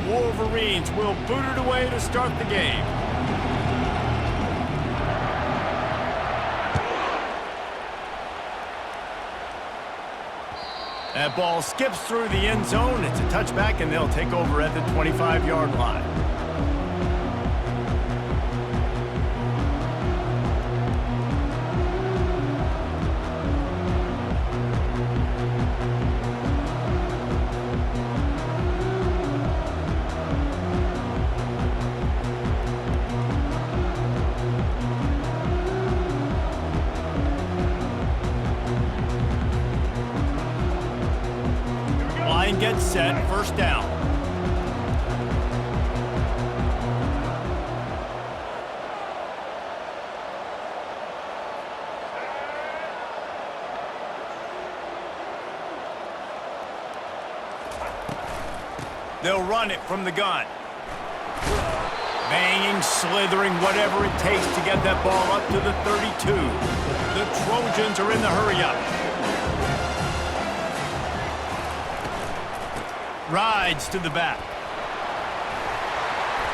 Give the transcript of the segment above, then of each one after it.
Wolverines will boot it away to start the game. That ball skips through the end zone. It's a touchback, and they'll take over at the 25-yard line. Line gets set, first down. They'll run it from the gun. Banging, slithering, whatever it takes to get that ball up to the 32. The Trojans are in the hurry-up. Rides to the back.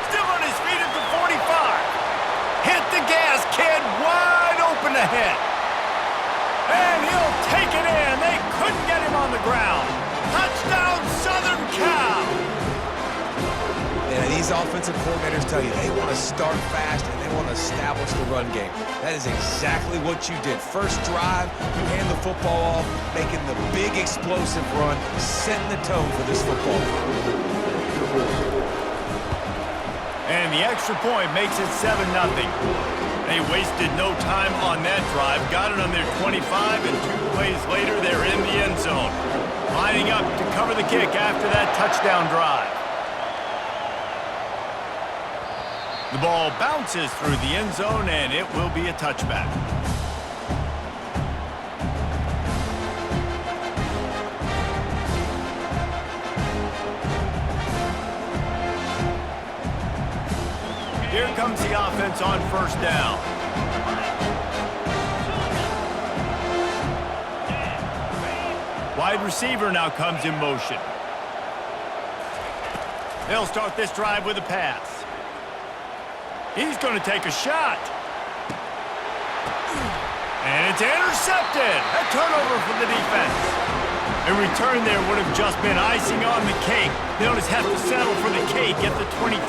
Still on his feet at the 45. Hit the gas, kid, wide open ahead. And he'll take it in. They couldn't get him on the ground. Touchdown, Southern Cal. Yeah, these offensive coordinators tell you they want to start fast and they want to establish the run game. That is exactly what you did. First drive, you hand the football off, making the big explosive run, setting the tone for this football. And the extra point makes it 7-0. They wasted no time on that drive, got it on their 25, and 2 plays later, they're in the end zone. Lining up to cover the kick after that touchdown drive. The ball bounces through the end zone, and it will be a touchback. Here comes the offense on first down. Wide receiver now comes in motion. They'll start this drive with a pass. He's going to take a shot. And it's intercepted. A turnover for the defense. A return there would have just been icing on the cake. They'll just have to settle for the cake at the 23.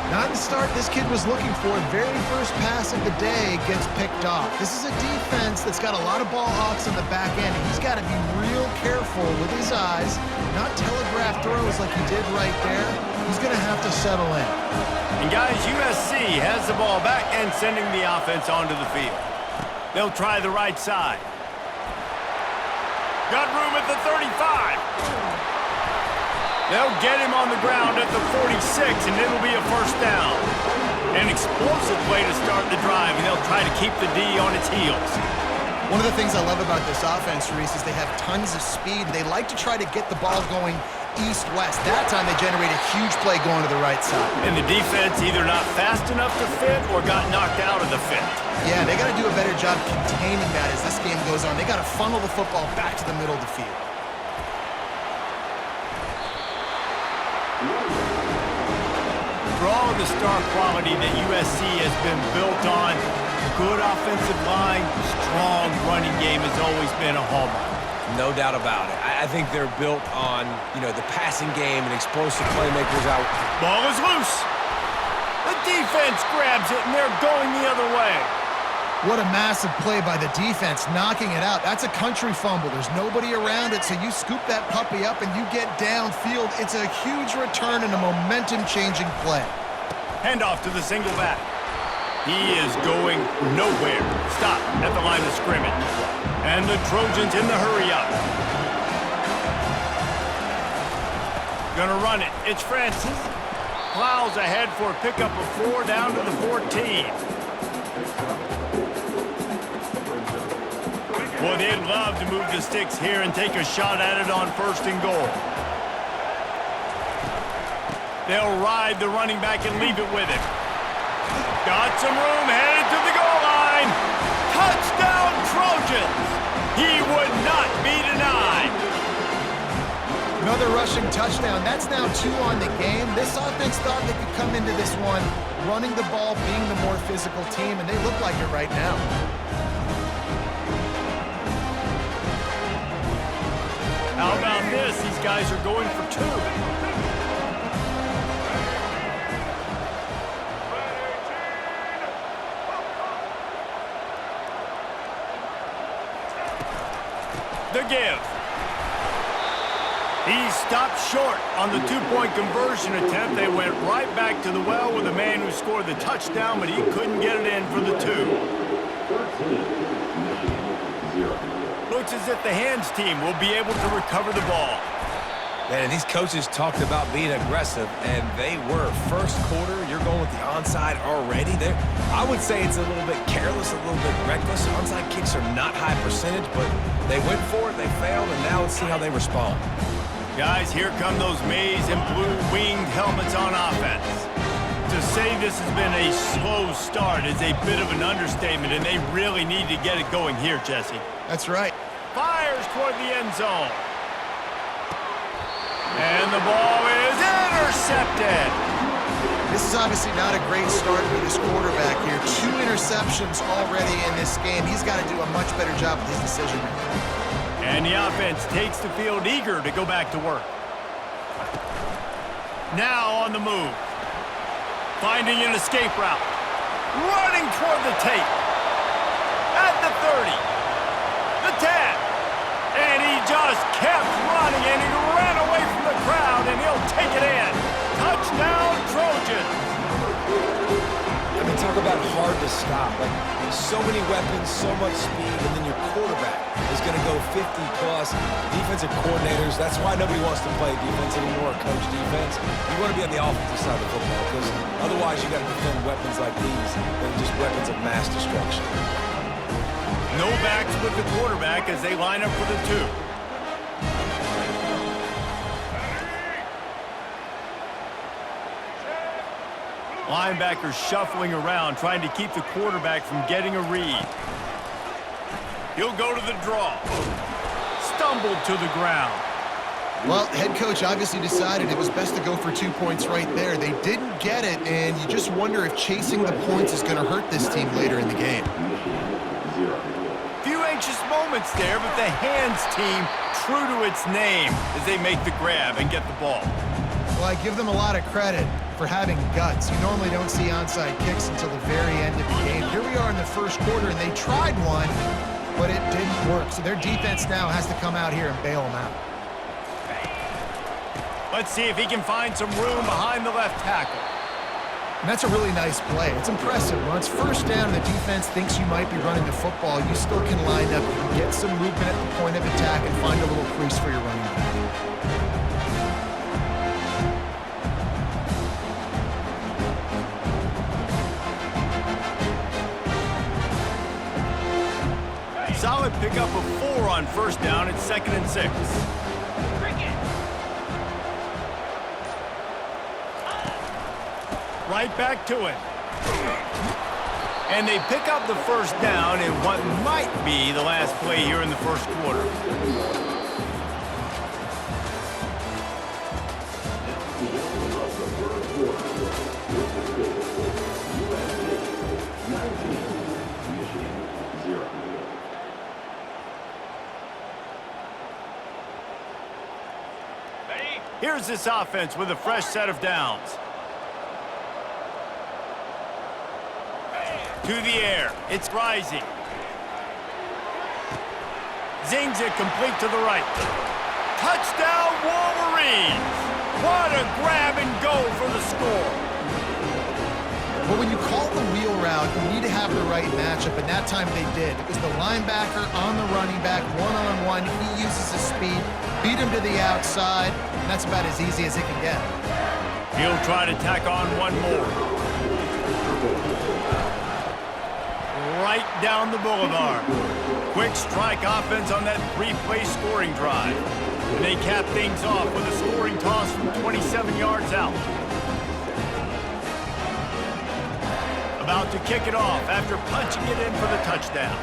Not the start this kid was looking for. Very first pass of the day gets picked off. This is a defense that's got a lot of ball hawks on the back end, and he's got to be real careful with his eyes, not telegraph throws like he did right there. He's going to have to settle in. And guys, USC has the ball back and sending the offense onto the field. They'll try the right side. Got room at the 35. They'll get him on the ground at the 46, and it'll be a first down. An explosive play to start the drive, and they'll try to keep the D on its heels. One of the things I love about this offense, Reese, is they have tons of speed. They like to try to get the ball going east-west. That time they generate a huge play going to the right side. And the defense either not fast enough to fit or got knocked out of the fit. Yeah, they got to do a better job containing that as this game goes on. They got to funnel the football back to the middle of the field. For all of the star quality that USC has been built on, good offensive line, strong running game has always been a hallmark. No doubt about it. I think they're built on, the passing game and explosive playmakers out. Ball is loose. The defense grabs it, and they're going the other way. What a massive play by the defense, knocking it out. That's a country fumble. There's nobody around it, so you scoop that puppy up and you get downfield. It's a huge return and a momentum-changing play. Handoff to the single back. He is going nowhere. Stop at the line of scrimmage. And the Trojans in the hurry-up. Gonna run it. It's Francis. Plows ahead for a pickup of 4 down to the 14. Well, they'd love to move the sticks here and take a shot at it on first and goal. They'll ride the running back and leave it with him. Got some room, headed to the goal line. Touchdown, Trojans! He would not be denied. Another rushing touchdown. That's now 2 on the game. This offense thought they could come into this one running the ball, being the more physical team, and they look like it right now. How about this? These guys are going for 2. The give. He stopped short on the 2-point conversion attempt. They went right back to the well with the man who scored the touchdown, but he couldn't get it in for the 2. Looks as if the hands team will be able to recover the ball. Man, these coaches talked about being aggressive, and they were. First quarter, you're going with the onside already. I would say it's a little bit careless, a little bit reckless. Onside kicks are not high percentage, but they went for it, they failed, and now let's see how they respond. Guys, here come those maize and blue winged helmets on offense. To say this has been a slow start is a bit of an understatement, and they really need to get it going here, Jesse. That's right. Fires toward the end zone. And the ball is intercepted. This is obviously not a great start for this quarterback here. 2 interceptions already in this game. He's got to do a much better job with his decision-making. And the offense takes the field eager to go back to work. Now on the move. Finding an escape route. Running toward the tape. At the 30. The 10. And he just kept running, and he ran away from the crowd, and he'll take it in. Touchdown, Trojans. I mean, talk about hard to stop. Like, so many weapons, so much speed, and then your quarterback is going to go 50-plus. Defensive coordinators, that's why nobody wants to play defense anymore, coach defense. You want to be on the offensive side of the football, because otherwise you got to defend weapons like these that are just weapons of mass destruction. No backs with the quarterback as they line up for the 2. Linebackers shuffling around, trying to keep the quarterback from getting a read. He'll go to the draw. Stumbled to the ground. Well, head coach obviously decided it was best to go for 2 points right there. They didn't get it, and you just wonder if chasing the points is going to hurt this team later in the game. Few anxious moments there, but the hands team true to its name as they make the grab and get the ball. Well, I give them a lot of credit for having guts. You normally don't see onside kicks until the very end of the game. Here we are in the first quarter, and they tried one, but it didn't work. So their defense now has to come out here and bail them out. Let's see if he can find some room behind the left tackle. And that's a really nice play. It's impressive. When it's first down and the defense thinks you might be running the football, you still can line up, you can get some movement at the point of attack, and find a little crease for your running back. Solid pickup of 4 on first down. It's 2nd and 6. Right back to it. And they pick up the first down in what might be the last play here in the first quarter. Here's this offense with a fresh set of downs. To the air. It's rising. Zings it complete to the right. Touchdown, Wolverines! What a grab and go for the score. But when you call the wheel route, you need to have the right matchup, and that time they did. It was the linebacker on the running back, one-on-one. He uses his speed, beat him to the outside, and that's about as easy as it can get. He'll try to tack on one more. Right down the boulevard. Quick strike offense on that 3-play scoring drive. And they cap things off with a scoring toss from 27 yards out. About to kick it off after punching it in for the touchdown.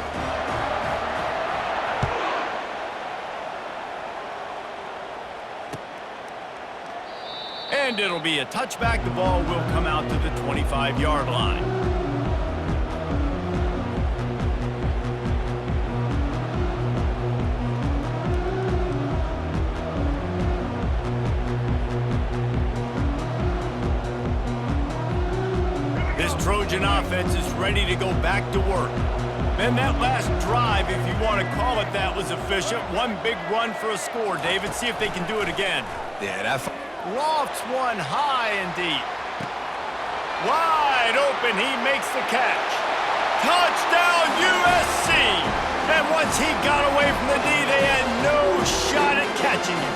And it'll be a touchback. The ball will come out to the 25-yard line. This Trojan offense is ready to go back to work. And that last drive, if you want to call it that, was efficient. One big run for a score, David. See if they can do it again. Yeah, that... Lofts one high and deep. Wide open, he makes the catch. Touchdown, USC! And once he got away from the D, they had no shot at catching him.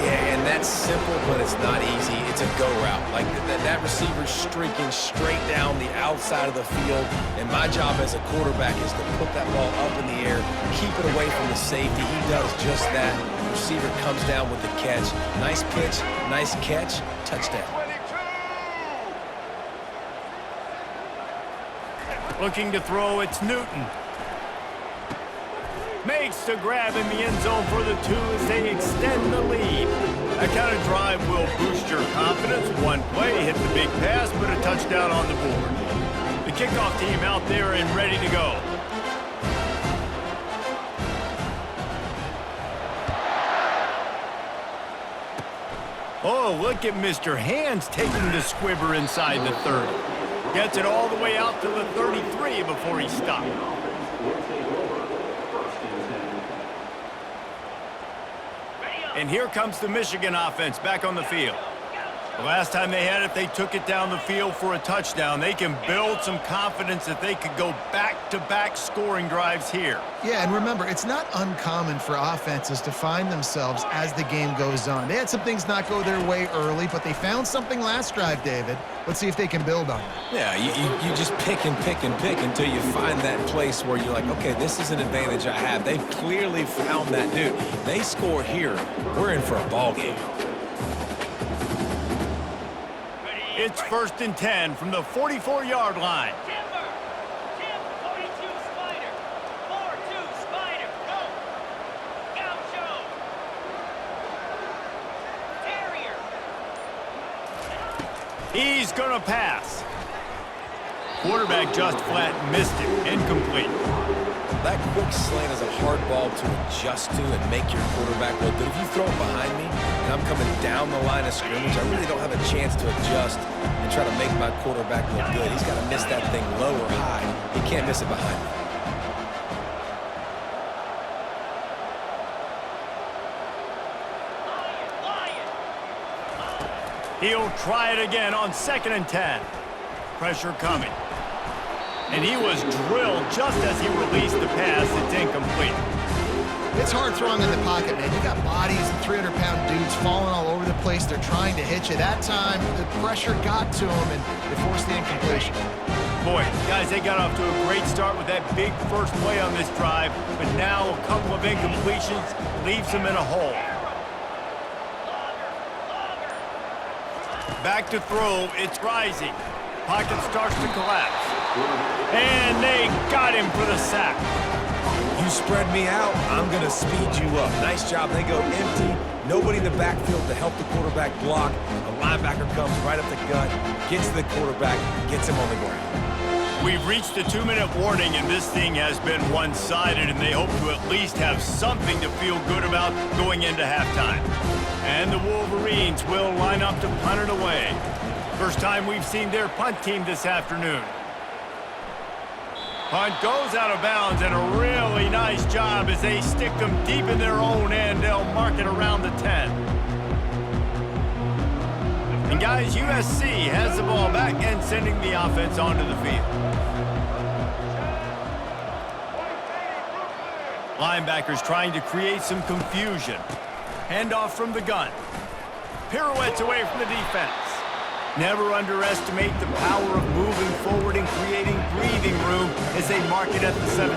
Yeah, and that's simple, but it's not easy. It's a go route. Like, that receiver's streaking straight down the outside of the field, and my job as a quarterback is to put that ball up in the air, keep it away from the safety. He does just that. The receiver comes down with the catch. Nice pitch, nice catch, touchdown. Looking to throw, it's Newton. Makes the grab in the end zone for the 2 as they extend the lead. That kind of drive will boost your confidence. One play, hit the big pass, put a touchdown on the board. The kickoff team out there and ready to go. Oh, look at Mr. Hands taking the squibber inside the 30. Gets it all the way out to the 33 before he stopped. And here comes the Michigan offense back on the field. The last time they had it, they took it down the field for a touchdown. They can build some confidence that they could go back-to-back scoring drives here. Yeah, and remember, it's not uncommon for offenses to find themselves as the game goes on. They had some things not go their way early, but they found something last drive, David. Let's see if they can build on it. Yeah, you just pick and pick and pick until you find that place where you're like, okay, this is an advantage I have. They've clearly found that, dude. They score here, we're in for a ball game. It's 1st and 10 from the 44-yard line. Timber. Tim, 42 Spider. 4-2 Spider. Go. Gaucho. Terrier. He's going to pass. Quarterback just flat missed it. Incomplete. That quick slant is a hard ball to adjust to and make your quarterback look good. If you throw it behind me and I'm coming down the line of scrimmage, I really don't have a chance to adjust and try to make my quarterback look good. He's got to miss that thing low or high. He can't miss it behind me. He'll try it again on 2nd and 10. Pressure coming. And he was drilled just as he released the pass. It's incomplete. It's hard throwing in the pocket, man. You got bodies and 300-pound dudes falling all over the place. They're trying to hit you. That time, the pressure got to him, and they forced the incompletion. Boy, guys, they got off to a great start with that big first play on this drive, but now a couple of incompletions leaves them in a hole. Back to throw, it's rising. Pocket starts to collapse. And they got him for the sack. You spread me out, I'm going to speed you up. Nice job. They go empty. Nobody in the backfield to help the quarterback block. The linebacker comes right up the gut, gets to the quarterback, gets him on the ground. We've reached the 2-minute warning, and this thing has been one-sided, and they hope to at least have something to feel good about going into halftime. And the Wolverines will line up to punt it away. First time we've seen their punt team this afternoon. Punt goes out of bounds, and a really nice job as they stick them deep in their own end. They'll mark it around the 10. And guys, USC has the ball back and sending the offense onto the field. Linebackers trying to create some confusion. Handoff from the gun. Pirouettes away from the defense. Never underestimate the power of moving forward and creating breathing room as they mark it at the 17.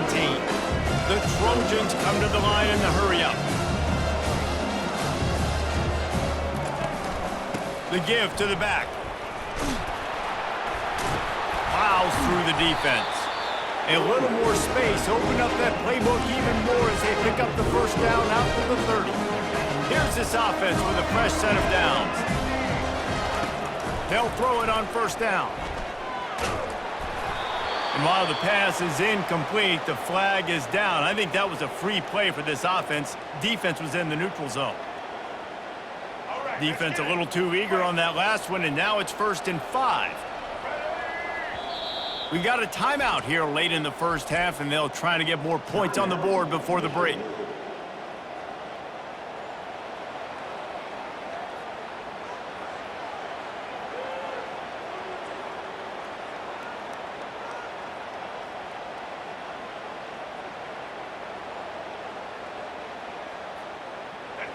The Trojans come to the line in the hurry-up. The give to the back. Plows through the defense. A little more space, open up that playbook even more as they pick up the first down out to the 30. Here's this offense with a fresh set of downs. They'll throw it on first down. And while the pass is incomplete, the flag is down. I think that was a free play for this offense. Defense was in the neutral zone. Defense a little too eager on that last one, and now it's 1st and 5. We got a timeout here late in the first half, and they'll try to get more points on the board before the break.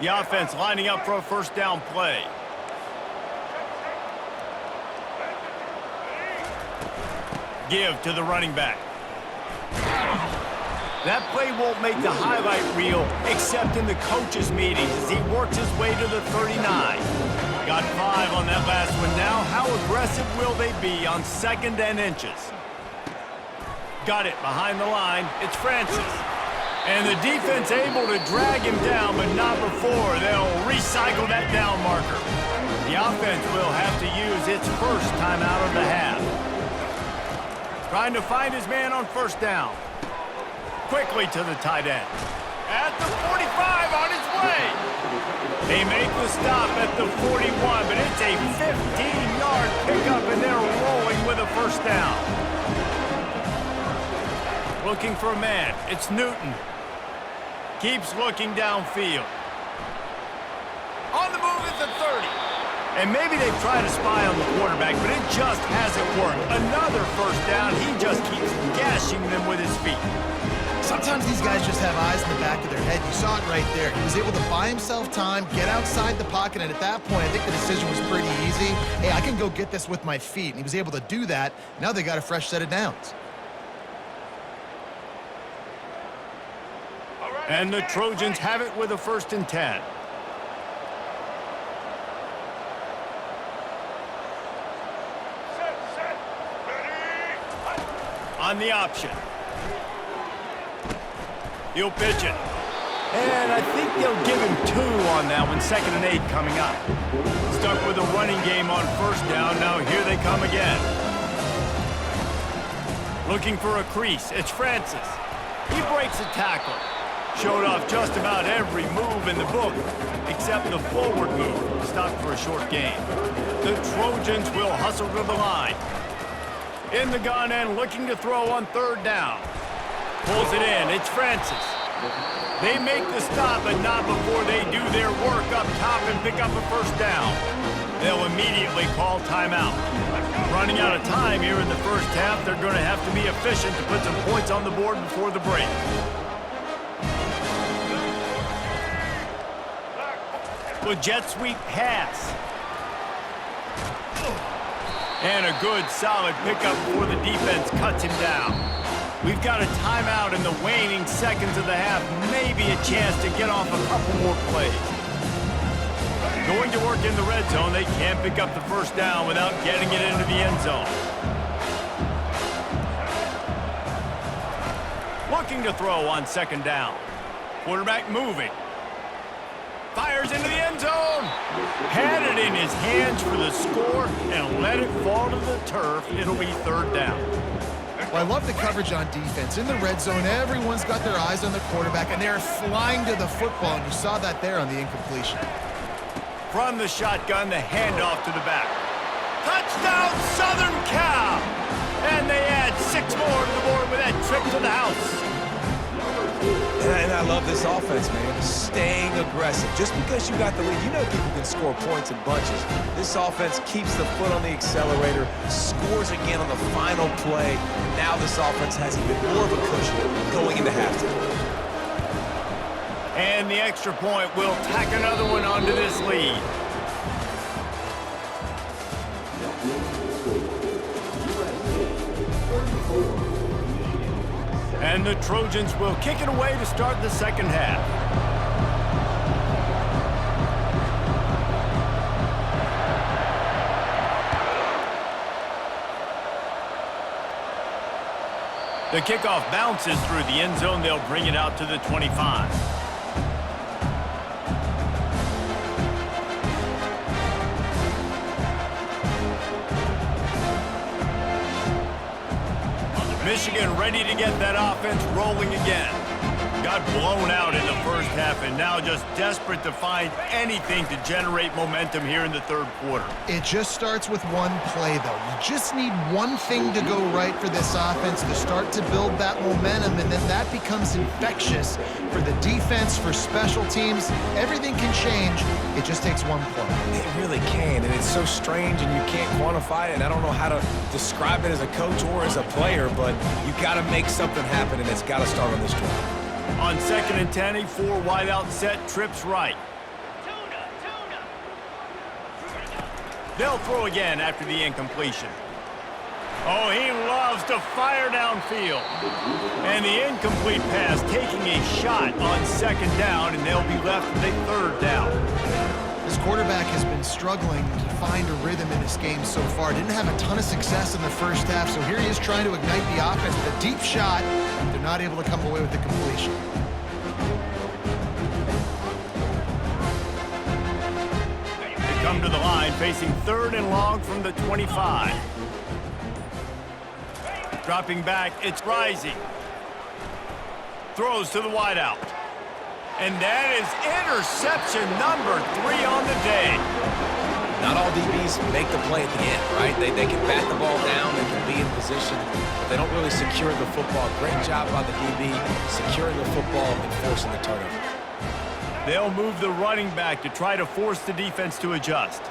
The offense lining up for a first down play. Give to the running back. That play won't make the highlight reel except in the coaches' meetings as he works his way to the 39. Got 5 on that last one. Now, how aggressive will they be on 2nd and inches? Got it behind the line. It's Francis. And the defense able to drag him down, but not before. They'll recycle that down marker. The offense will have to use its first timeout of the half. Trying to find his man on first down. Quickly to the tight end. At the 45 on his way. They make the stop at the 41, but it's a 15-yard pickup, and they're rolling with a first down. Looking for a man. It's Newton. Keeps looking downfield. On the move at the 30. And maybe they've tried to spy on the quarterback, but it just hasn't worked. Another first down. He just keeps gashing them with his feet. Sometimes these guys just have eyes in the back of their head. You saw it right there. He was able to buy himself time, get outside the pocket, and at that point, I think the decision was pretty easy. Hey, I can go get this with my feet, and he was able to do that. Now they got a fresh set of downs. And the Trojans have it with a 1st and 10. On the option. He'll pitch it. And I think they'll give him 2 on that one. 2nd and 8 coming up. Stuck with a running game on first down. Now here they come again. Looking for a crease. It's Francis. He breaks a tackle. Showed off just about every move in the book, except the forward move. Stopped for a short gain. The Trojans will hustle to the line. In the gun and looking to throw on 3rd down. Pulls it in. It's Francis. They make the stop, but not before they do their work up top and pick up a first down. They'll immediately call timeout. Running out of time here in the first half, they're going to have to be efficient to put some points on the board before the break. With jet sweep pass. And a good solid pickup before the defense cuts him down. We've got a timeout in the waning seconds of the half. Maybe a chance to get off a couple more plays. Going to work in the red zone. They can't pick up the first down without getting it into the end zone. Looking to throw on 2nd down. Quarterback moving. Fires into the end zone. Had it in his hands for the score and let it fall to the turf. It'll be 3rd down. Well, I love the coverage on defense. In the red zone, everyone's got their eyes on the quarterback, and they're flying to the football, and you saw that there on the incompletion. From the shotgun, the handoff to the back. Touchdown, Southern Cal! And they add 6 more to the board with that trip to the house. And I love this offense, man. Staying aggressive. Just because you got the lead, you know people can score points in bunches. This offense keeps the foot on the accelerator, scores again on the final play. Now this offense has even more of a cushion going into halftime. And the extra point will tack another one onto this lead. And the Trojans will kick it away to start the second half. The kickoff bounces through the end zone. They'll bring it out to the 25. Michigan ready to get that offense rolling again. Got blown out in the first half and now just desperate to find anything to generate momentum here in the third quarter. It just starts with one play, though. You just need one thing to go right for this offense to start to build that momentum, and then that becomes infectious for the defense, for special teams. Everything can change. It just takes one play. It really can, and it's so strange, and you can't quantify it, and I don't know how to describe it as a coach or as a player, but you got to make something happen, and it's got to start on this drive. On 2nd and 10, a 4 wide out set, trips right. Tuna. They'll throw again after the incompletion. Oh, he loves to fire downfield. And the incomplete pass taking a shot on 2nd down, and they'll be left with a 3rd down. This quarterback has been struggling to find a rhythm in this game so far. Didn't have a ton of success in the first half, so here he is trying to ignite the offense with a deep shot. They're not able to come away with the completion. They come to the line facing 3rd and long from the 25. Dropping back, it's Rising. Throws to the wideout. And that is interception number 3 on the day. Not all DBs make the play at the end, right? They can bat the ball down, they can be in position, but they don't really secure the football. Great job by the DB securing the football and forcing the turnover. They'll move the running back to try to force the defense to adjust.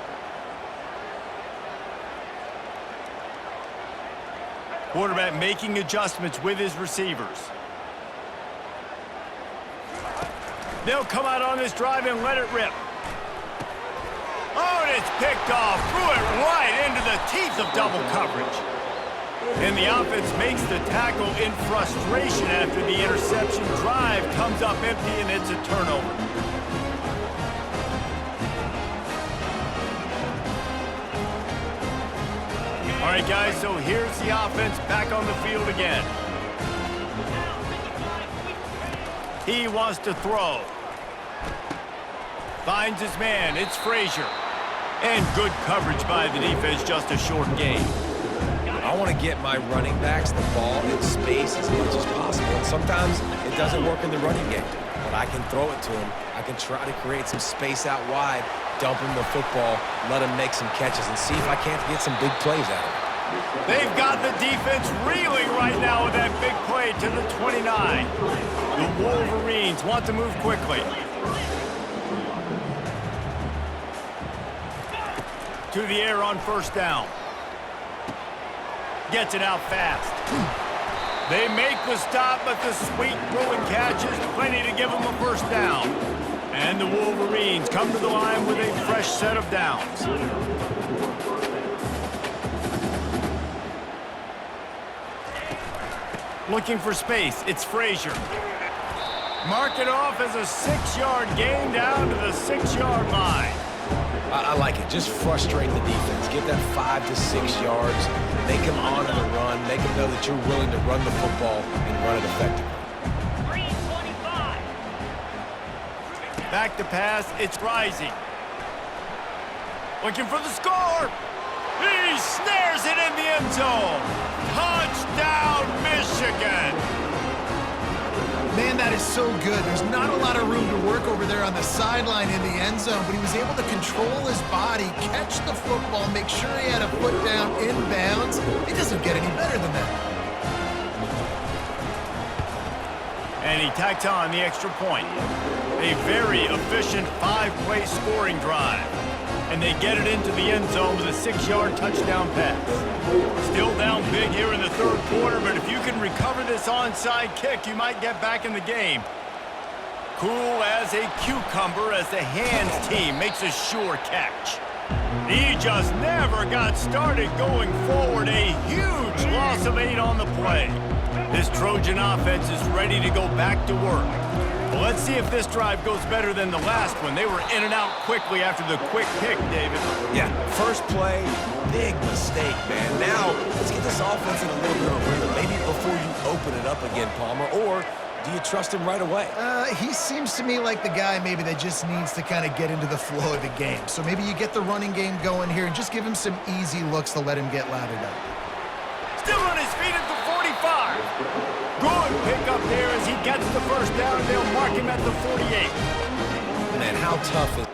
Quarterback making adjustments with his receivers. They'll come out on this drive and let it rip. Oh, and it's picked off. Threw it right into the teeth of double coverage. And the offense makes the tackle in frustration after the interception. Drive comes up empty, and it's a turnover. All right, guys, so here's the offense back on the field again. He wants to throw. Finds his man. It's Frazier. And good coverage by the defense, just a short gain. I want to get my running backs the ball in space as much as possible. And sometimes it doesn't work in the running game. But I can throw it to him. I can try to create some space out wide, dump him the football, let him make some catches, and see if I can't get some big plays out of him. They've got the defense reeling right now with that big play to the 29. The Wolverines want to move quickly. To the air on 1st down. Gets it out fast. They make the stop, but the sweet throwing catch is plenty to give them a 1st down. And the Wolverines come to the line with a fresh set of downs. Looking for space, it's Frazier. Mark it off as a 6-yard gain down to the 6-yard line. I like it. Just frustrate the defense. Get that 5 to 6 yards. Make them honor the run. Make them know that you're willing to run the football and run it effectively. Green 25. Back to pass, it's Rising. Looking for the score. He snares it in the end zone. Touchdown, Michigan. Man, that is so good. There's not a lot of room to work over there on the sideline in the end zone, but he was able to control his body, catch the football, make sure he had a foot down inbounds. It doesn't get any better than that. And he tacks on the extra point. A very efficient 5-play scoring drive. And they get it into the end zone with a 6-yard touchdown pass. Still down big here in the 3rd quarter, but if you can recover this onside kick, you might get back in the game. Cool as a cucumber as the hands team makes a sure catch. He just never got started going forward. A huge loss of 8 on the play. This Trojan offense is ready to go back to work. Well, let's see if this drive goes better than the last one. They were in and out quickly after the quick pick, David. Yeah, first play, big mistake, man. Now, let's get this offense in a little bit of rhythm. Maybe before you open it up again, Palmer, or do you trust him right away? He seems to me like the guy maybe that just needs to kind of get into the flow of the game. So maybe you get the running game going here and just give him some easy looks to let him get lathered up. Still on his feet at the 45. there as he gets the first down. They'll mark him at the 48. Man, how tough is